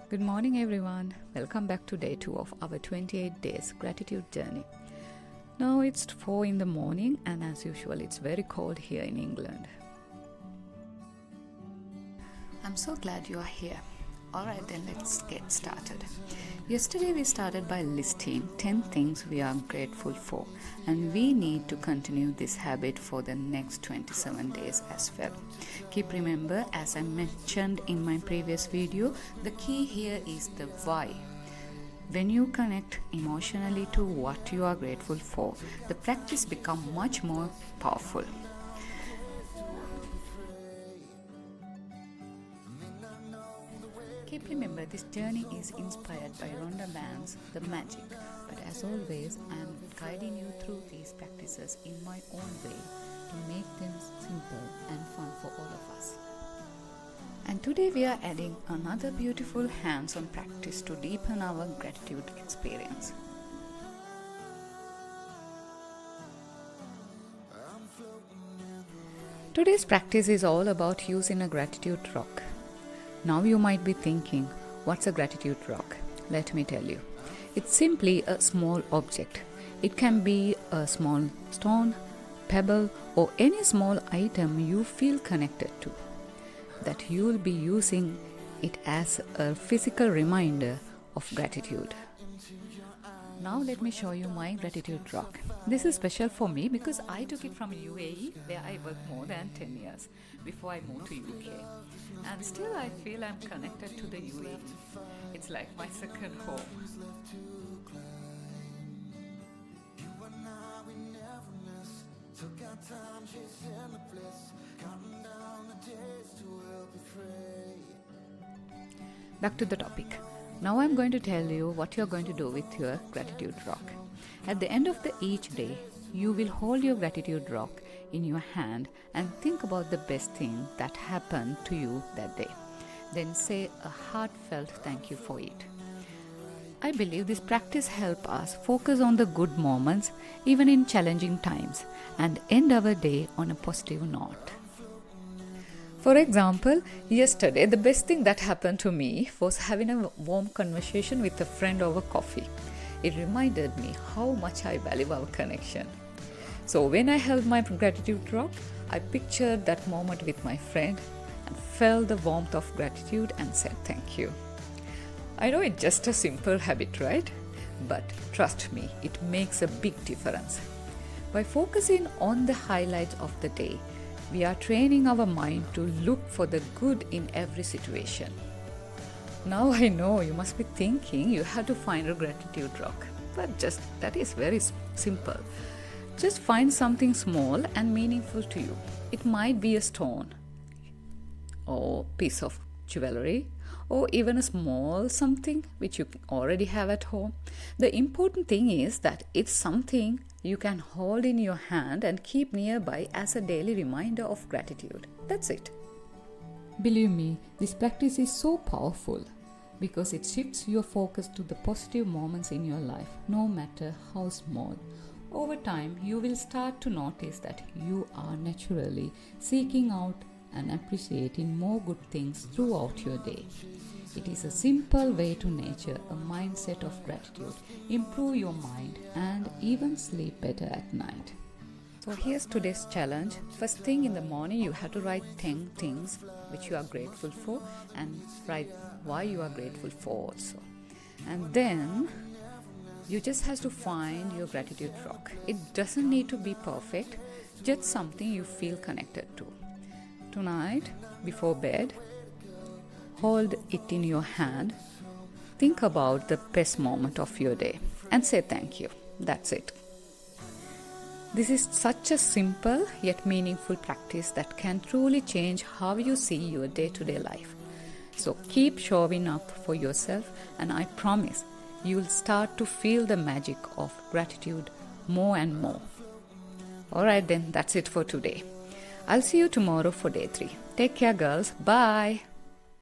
Good morning, everyone. Welcome back to day 2 of our 28 days gratitude journey. Now it's 4 in the morning, and as usual, it's very cold here in England. I'm so glad you are here. Alright, then let's get started. Yesterday we started by listing 10 things we are grateful for, and we need to continue this habit for the next 27 days as well. Keep remember, as I mentioned in my previous video, the key here is the why. When you connect emotionally to what you are grateful for, the practice becomes much more powerful. Keep remember, this journey is inspired by Rhonda Byrne's The Magic, but as always, I am guiding you through these practices in my own way to make them simple and fun for all of us. And today we are adding another beautiful hands-on practice to deepen our gratitude experience. Today's practice is all about using a gratitude rock. Now you might be thinking, what's a gratitude rock? Let me tell you. It's simply a small object. It can be a small stone, pebble, or any small item you feel connected to, that you will be using it as a physical reminder of gratitude. Now let me show you my gratitude rock. This is special for me because I took it from UAE, where I worked more than 10 years before I moved to UK. And still I feel I'm connected to the UAE. It's like my second home. Back to the topic. Now I'm going to tell you what you're going to do with your gratitude rock. At the end of each day, you will hold your gratitude rock in your hand and think about the best thing that happened to you that day. Then say a heartfelt thank you for it. I believe this practice helps us focus on the good moments even in challenging times and end our day on a positive note. For example, yesterday the best thing that happened to me was having a warm conversation with a friend over coffee. It reminded me how much I value our connection. So when I held my gratitude rock, I pictured that moment with my friend and felt the warmth of gratitude and said thank you. I know it's just a simple habit, right? But trust me, it makes a big difference. By focusing on the highlights of the day, we are training our mind to look for the good in every situation. Now I know you must be thinking you have to find a gratitude rock, but that is very simple. Just find something small and meaningful to you. It might be a stone, or piece of jewelry, or even a small something which you already have at home. The important thing is that it's something you can hold in your hand and keep nearby as a daily reminder of gratitude. That's it. Believe me, this practice is so powerful because it shifts your focus to the positive moments in your life, no matter how small. Over time, you will start to notice that you are naturally seeking out and appreciating more good things throughout your day. It is a simple way to nurture a mindset of gratitude, improve your mind, and even sleep better at night. So here's today's challenge. First thing in the morning, you have to write 10 things which you are grateful for and write why you are grateful for also. And then you just have to find your gratitude rock. It doesn't need to be perfect, just something you feel connected to. Tonight, before bed, hold it in your hand. Think about the best moment of your day and say thank you. That's it. This is such a simple yet meaningful practice that can truly change how you see your day-to-day life. So keep showing up for yourself, and I promise you will start to feel the magic of gratitude more and more. Alright then, that's it for today. I'll see you tomorrow for day 3. Take care, girls. Bye.